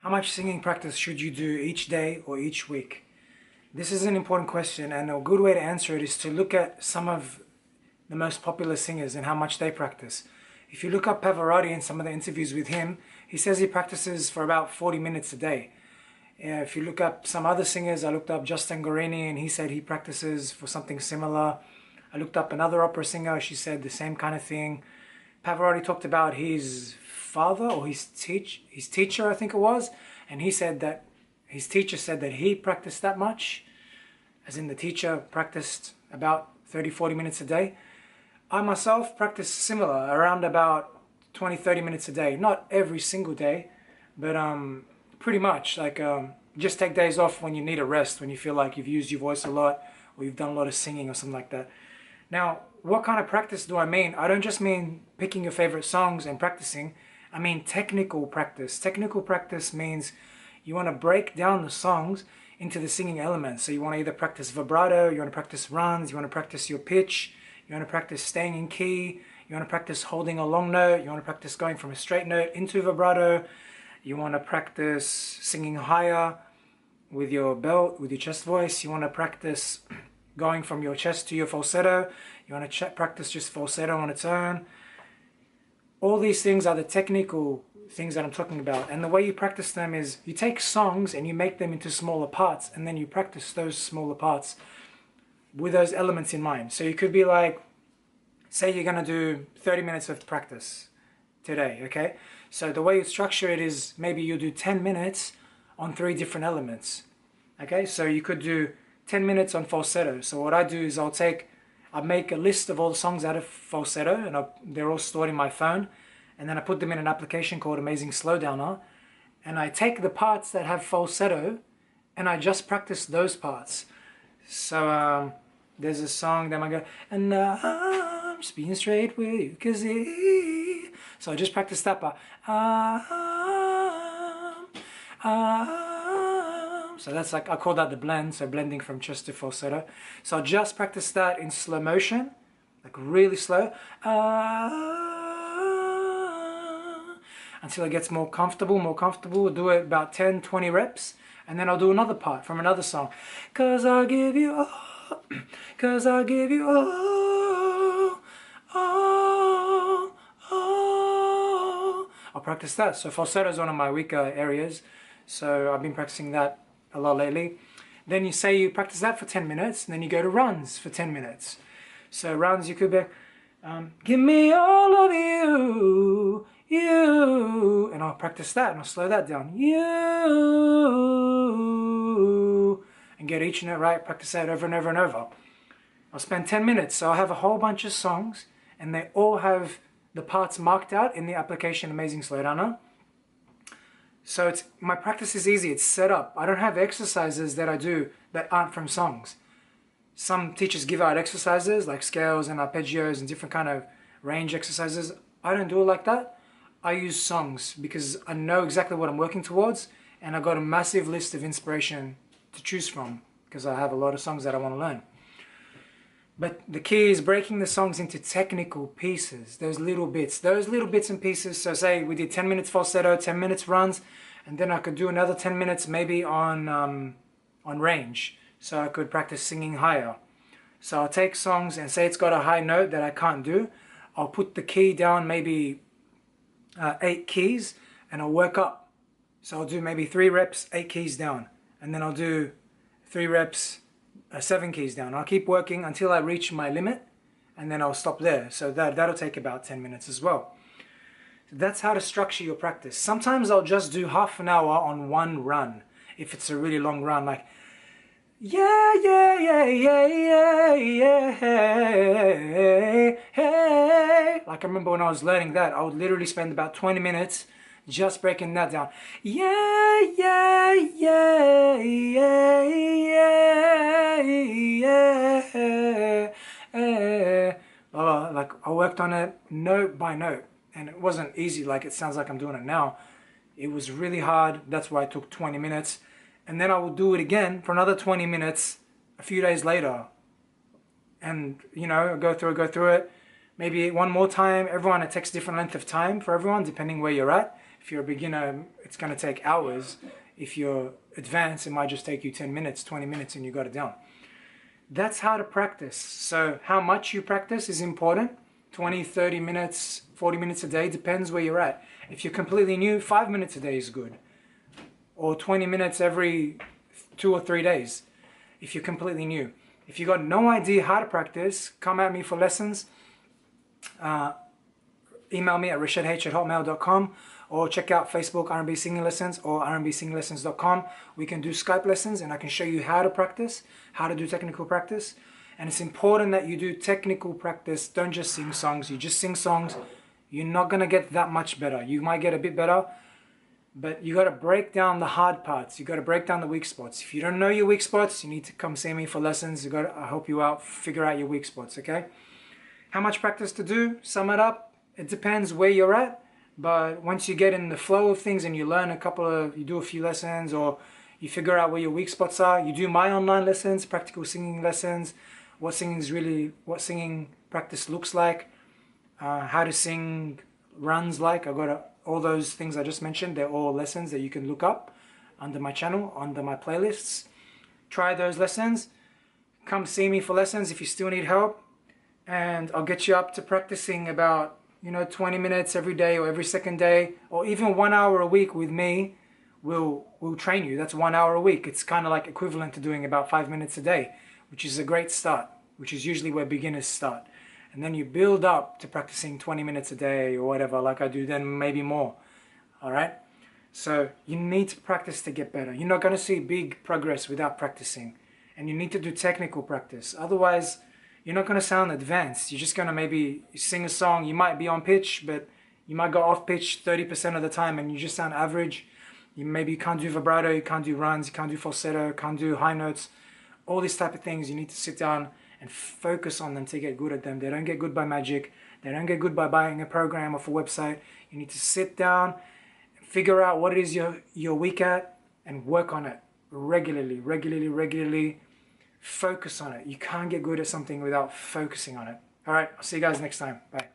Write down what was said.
How much singing practice should you do each day or each week? This is an important question, and a good way to answer it is to look at some of the most popular singers and how much they practice. If you look up Pavarotti and some of the interviews with him, he says he practices for about 40 minutes a day. If you look up some other singers, I looked up Justin Guarini and he said he practices for something similar. I looked up another opera singer, she said the same kind of thing. Pavarotti talked about his father or his teacher, I think it was, and he said that his teacher said that he practiced that much, as in the teacher practiced about 30-40 minutes a day. I myself practice similar, around about 20-30 minutes a day. Not every single day, but pretty much. Like just take days off when you need a rest, when you feel like you've used your voice a lot or you've done a lot of singing or something like that. Now, what kind of practice do I mean? I don't just mean picking your favorite songs and practicing. I mean technical practice. Technical practice means you want to break down the songs into the singing elements. So you want to either practice vibrato, you want to practice runs, you want to practice your pitch, you want to practice staying in key, you want to practice holding a long note, you want to practice going from a straight note into vibrato, you want to practice singing higher with your belt, with your chest voice, you want to practice going from your chest to your falsetto, you want to practice just falsetto on its own. All these things are the technical things that I'm talking about, and the way you practice them is you take songs and you make them into smaller parts, and then you practice those smaller parts with those elements in mind. So you could be like, say you're going to do 30 minutes of practice today, okay? So the way you structure it is maybe you do 10 minutes on 3 different elements, okay? So you could do 10 minutes on falsetto. So what I do is I make a list of all the songs out of falsetto, and they're all stored in my phone, and then I put them in an application called Amazing Slowdowner, and I take the parts that have falsetto and I just practice those parts. So there's a song that I go, and I'm just being straight with you, cause so I just practice that part. So that's like, I call that the blend, so blending from chest to falsetto. So I just practice that in slow motion, like really slow, until it gets more comfortable. We'll do it about 10-20 reps, and then I'll do another part from another song. Cause I'll give you all, cause I'll give you all. I'll practice that. So falsetto is one of my weaker areas, so I've been practicing that a lot lately. Then you say you practice that for 10 minutes, and then you go to runs for 10 minutes. So runs, you could be, give me all of you, you, and I'll practice that, and I'll slow that down, you, and get each note right, practice that over and over and over. I'll spend 10 minutes, so I'll have a whole bunch of songs, and they all have the parts marked out in the application Amazing Slowdowner. So my practice is easy, it's set up. I don't have exercises that I do that aren't from songs. Some teachers give out exercises like scales and arpeggios and different kind of range exercises. I don't do it like that. I use songs because I know exactly what I'm working towards, and I've got a massive list of inspiration to choose from because I have a lot of songs that I want to learn. But the key is breaking the songs into technical pieces, those little bits and pieces. So say we did 10 minutes falsetto, 10 minutes runs, and then I could do another 10 minutes maybe on range. So I could practice singing higher. So I'll take songs and say it's got a high note that I can't do. I'll put the key down maybe 8 keys, and I'll work up. So I'll do maybe 3 reps, 8 keys down, and then I'll do 3 reps, 7 keys down. I'll keep working until I reach my limit, and then I'll stop there. So that'll take about 10 minutes as well. That's how to structure your practice. Sometimes I'll just do half an hour on one run, if it's a really long run, like yeah, yeah, yeah, yeah, yeah, yeah, hey. Like I remember when I was learning that, I would literally spend about 20 minutes just breaking that down. Yeah, yeah, yeah, yeah, yeah, yeah. Like I worked on it note by note, and it wasn't easy like it sounds like I'm doing it now. It was really hard. That's why it took 20 minutes. And then I will do it again for another 20 minutes a few days later. And, you know, go through it. Maybe one more time. Everyone, it takes different length of time for everyone, depending where you're at. If you're a beginner, it's going to take hours. If you're advanced, it might just take you 10 minutes, 20 minutes, and you got it down. That's how to practice. So how much you practice is important. 20, 30 minutes, 40 minutes a day, depends where you're at. If you're completely new, 5 minutes a day is good. Or 20 minutes every 2 or 3 days, if you're completely new. If you got no idea how to practice, come at me for lessons. Email me at rashedh@hotmail.com, or check out Facebook R&B Singing Lessons or rnbsinginglessons.com. We can do Skype lessons and I can show you how to practice, how to do technical practice. And it's important that you do technical practice. Don't just sing songs. You just sing songs, you're not going to get that much better. You might get a bit better, but you got to break down the hard parts. You got to break down the weak spots. If you don't know your weak spots, you need to come see me for lessons. I'll help you out, figure out your weak spots, okay? How much practice to do? Sum it up. It depends where you're at. But once you get in the flow of things and you learn you do a few lessons, or you figure out where your weak spots are, you do my online lessons, practical singing lessons, what singing practice looks like, how to sing runs like. I've got all those things I just mentioned. They're all lessons that you can look up under my channel, under my playlists. Try those lessons. Come see me for lessons if you still need help, and I'll get you up to practicing about 20 minutes every day or every second day, or even 1 hour a week with me. We'll train you. That's 1 hour a week. It's kind of like equivalent to doing about 5 minutes a day, which is a great start, which is usually where beginners start. And then you build up to practicing 20 minutes a day or whatever, like I do, then maybe more. All right? So you need to practice to get better. You're not going to see big progress without practicing. And you need to do technical practice. Otherwise, you're not going to sound advanced. You're just going to maybe sing a song. You might be on pitch, but you might go off pitch 30% of the time and you just sound average. You can't do vibrato, you can't do runs, you can't do falsetto, you can't do high notes. All these type of things, you need to sit down and focus on them to get good at them. They don't get good by magic. They don't get good by buying a program off a website. You need to sit down, figure out what it is you're weak at, and work on it regularly. Focus on it. You can't get good at something without focusing on it. All right, I'll see you guys next time. Bye.